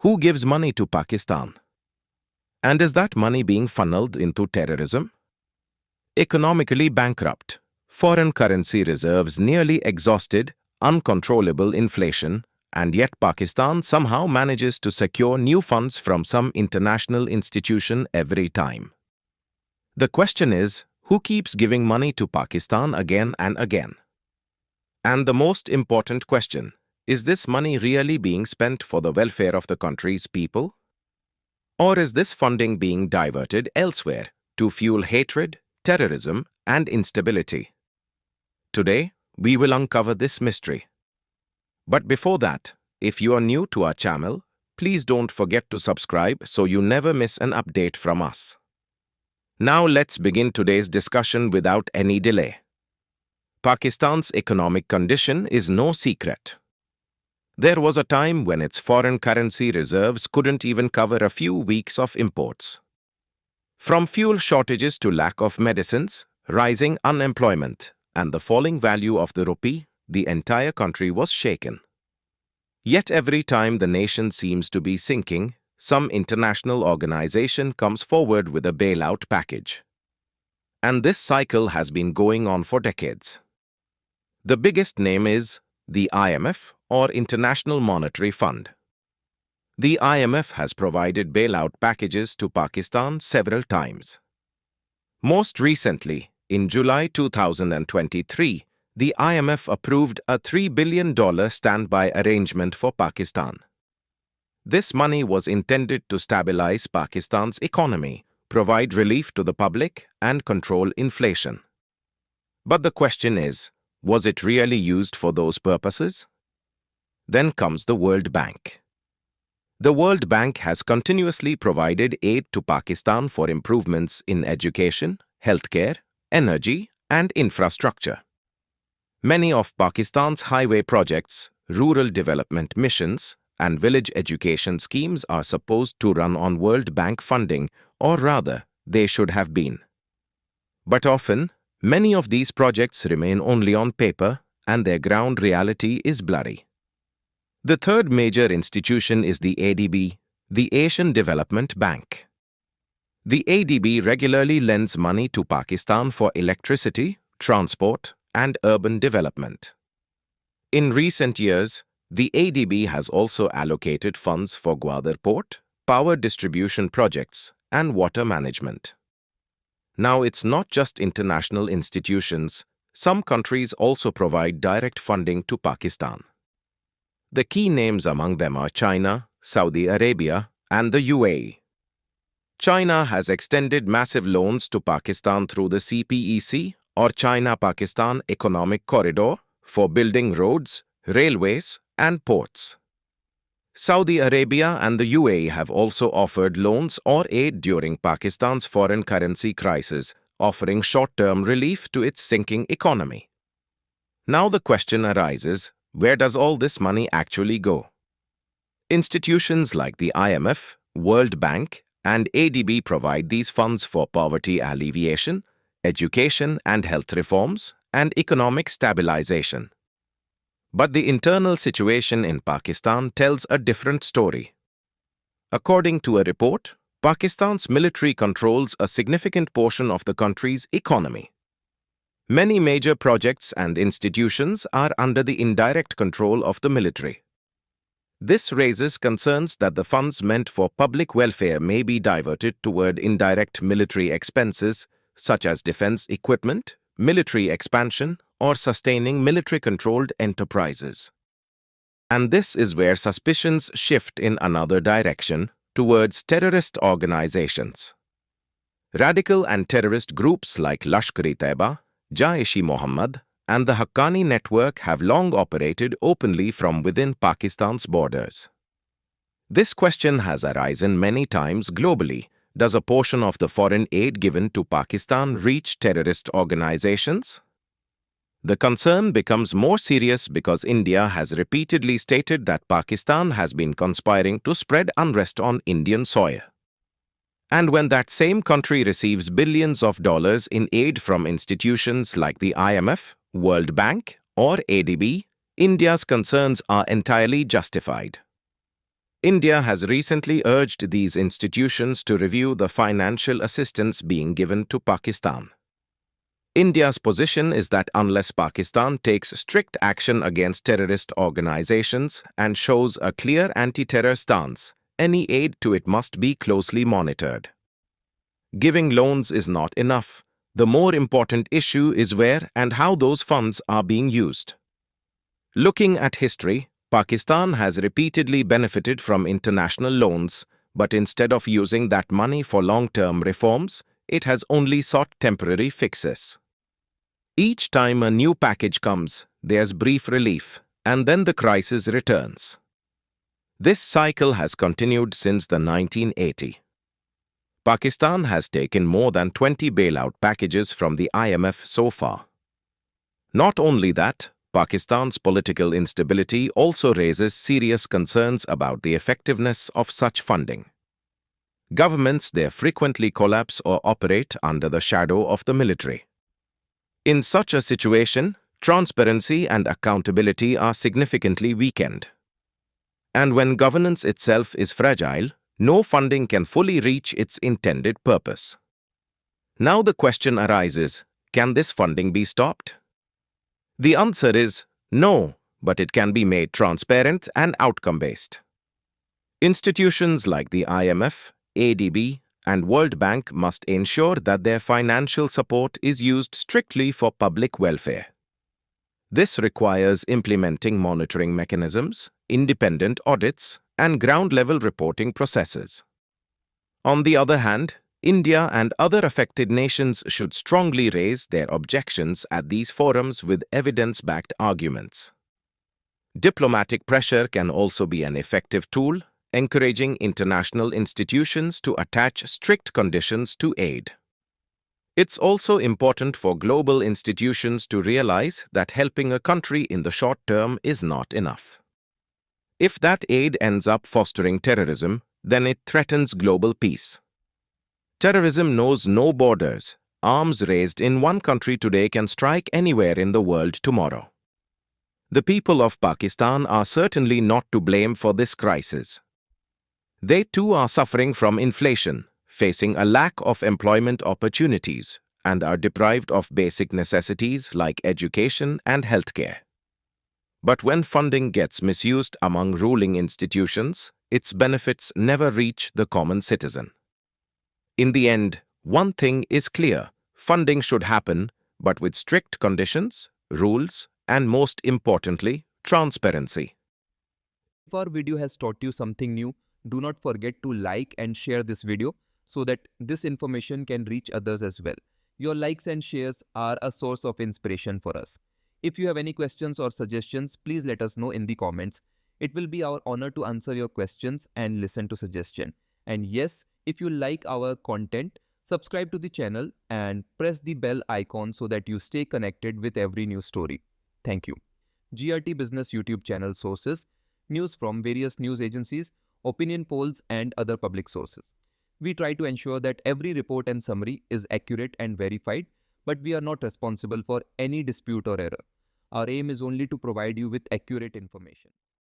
Who gives money to Pakistan? And is that money being funneled into terrorism? Economically bankrupt, foreign currency reserves nearly exhausted, uncontrollable inflation, and yet Pakistan somehow manages to secure new funds from some international institution every time. The question is, who keeps giving money to Pakistan again and again? And the most important question, is this money really being spent for the welfare of the country's people? Or is this funding being diverted elsewhere to fuel hatred, terrorism, and instability? Today, we will uncover this mystery. But before that, if you are new to our channel, please don't forget to subscribe so you never miss an update from us. Now let's begin today's discussion without any delay. Pakistan's economic condition is no secret. There was a time when its foreign currency reserves couldn't even cover a few weeks of imports. From fuel shortages to lack of medicines, rising unemployment, and the falling value of the rupee, the entire country was shaken. Yet every time the nation seems to be sinking, some international organization comes forward with a bailout package. And this cycle has been going on for decades. The biggest name is the IMF, or International Monetary Fund. The IMF has provided bailout packages to Pakistan several times. Most recently, in July 2023, the IMF approved a $3 billion standby arrangement for Pakistan. This money was intended to stabilize Pakistan's economy, provide relief to the public, and control inflation. But the question is, was it really used for those purposes? Then comes the World Bank. The World Bank has continuously provided aid to Pakistan for improvements in education, healthcare, energy, and infrastructure. Many of Pakistan's highway projects, rural development missions, and village education schemes are supposed to run on World Bank funding, or rather, they should have been. But often, many of these projects remain only on paper, and their ground reality is blurry. The third major institution is the ADB, the Asian Development Bank. The ADB regularly lends money to Pakistan for electricity, transport, and urban development. In recent years, the ADB has also allocated funds for Gwadar Port, power distribution projects, and water management. Now it's not just international institutions, some countries also provide direct funding to Pakistan. The key names among them are China, Saudi Arabia, and the UAE. China has extended massive loans to Pakistan through the CPEC, or China-Pakistan Economic Corridor, for building roads, railways, and ports. Saudi Arabia and the UAE have also offered loans or aid during Pakistan's foreign currency crisis, offering short-term relief to its sinking economy. Now the question arises, where does all this money actually go? Institutions like the IMF, World Bank, and ADB provide these funds for poverty alleviation, education and health reforms, and economic stabilization. But the internal situation in Pakistan tells a different story. According to a report, Pakistan's military controls a significant portion of the country's economy. Many major projects and institutions are under the indirect control of the military. This raises concerns that the funds meant for public welfare may be diverted toward indirect military expenses, such as defense equipment, military expansion, or sustaining military-controlled enterprises. And this is where suspicions shift in another direction, towards terrorist organizations. Radical and terrorist groups like Lashkar-e-Taiba, 𝐮𝐩𝐿, and the Haqqani network have long operated openly from within Pakistan's borders. This question has arisen many times globally. Does a portion of the foreign aid given to Pakistan reach terrorist organizations? The concern becomes more serious because India has repeatedly stated that Pakistan has been conspiring to spread unrest on Indian soil. And when that same country receives billions of dollars in aid from institutions like the IMF, World Bank, or ADB, India's concerns are entirely justified. India has recently urged these institutions to review the financial assistance being given to Pakistan. India's position is that unless Pakistan takes strict action against terrorist organizations and shows a clear anti-terror stance, any aid to it must be closely monitored. Giving loans is not enough. The more important issue is where and how those funds are being used. Looking at history, Pakistan has repeatedly benefited from international loans, but instead of using that money for long-term reforms, it has only sought temporary fixes. Each time a new package comes, there's brief relief, and then the crisis returns. This cycle has continued since the 1980s. Pakistan has taken more than 20 bailout packages from the IMF so far. Not only that, Pakistan's political instability also raises serious concerns about the effectiveness of such funding. Governments there frequently collapse or operate under the shadow of the military. In such a situation, transparency and accountability are significantly weakened. And when governance itself is fragile, no funding can fully reach its intended purpose. Now the question arises, can this funding be stopped? The answer is no, but it can be made transparent and outcome-based. Institutions like the IMF, ADB, and World Bank must ensure that their financial support is used strictly for public welfare. This requires implementing monitoring mechanisms, independent audits, and ground-level reporting processes. On the other hand, India and other affected nations should strongly raise their objections at these forums with evidence-backed arguments. Diplomatic pressure can also be an effective tool, encouraging international institutions to attach strict conditions to aid. It's also important for global institutions to realize that helping a country in the short term is not enough. If that aid ends up fostering terrorism, then it threatens global peace. Terrorism knows no borders. Arms raised in one country today can strike anywhere in the world tomorrow. The people of Pakistan are certainly not to blame for this crisis. They too are suffering from inflation, facing a lack of employment opportunities, and are deprived of basic necessities like education and healthcare. But when funding gets misused among ruling institutions, its benefits never reach the common citizen. In the end, one thing is clear: funding should happen, but with strict conditions, rules, and most importantly, transparency. If our video has taught you something new, do not forget to like and share this video so that this information can reach others as well. Your likes and shares are a source of inspiration for us. If you have any questions or suggestions, please let us know in the comments. It will be our honor to answer your questions and listen to suggestions. And yes, if you like our content, subscribe to the channel and press the bell icon so that you stay connected with every new story. Thank you. GRT Business YouTube channel sources: news from various news agencies, opinion polls, and other public sources. We try to ensure that every report and summary is accurate and verified, but we are not responsible for any dispute or error. Our aim is only to provide you with accurate information.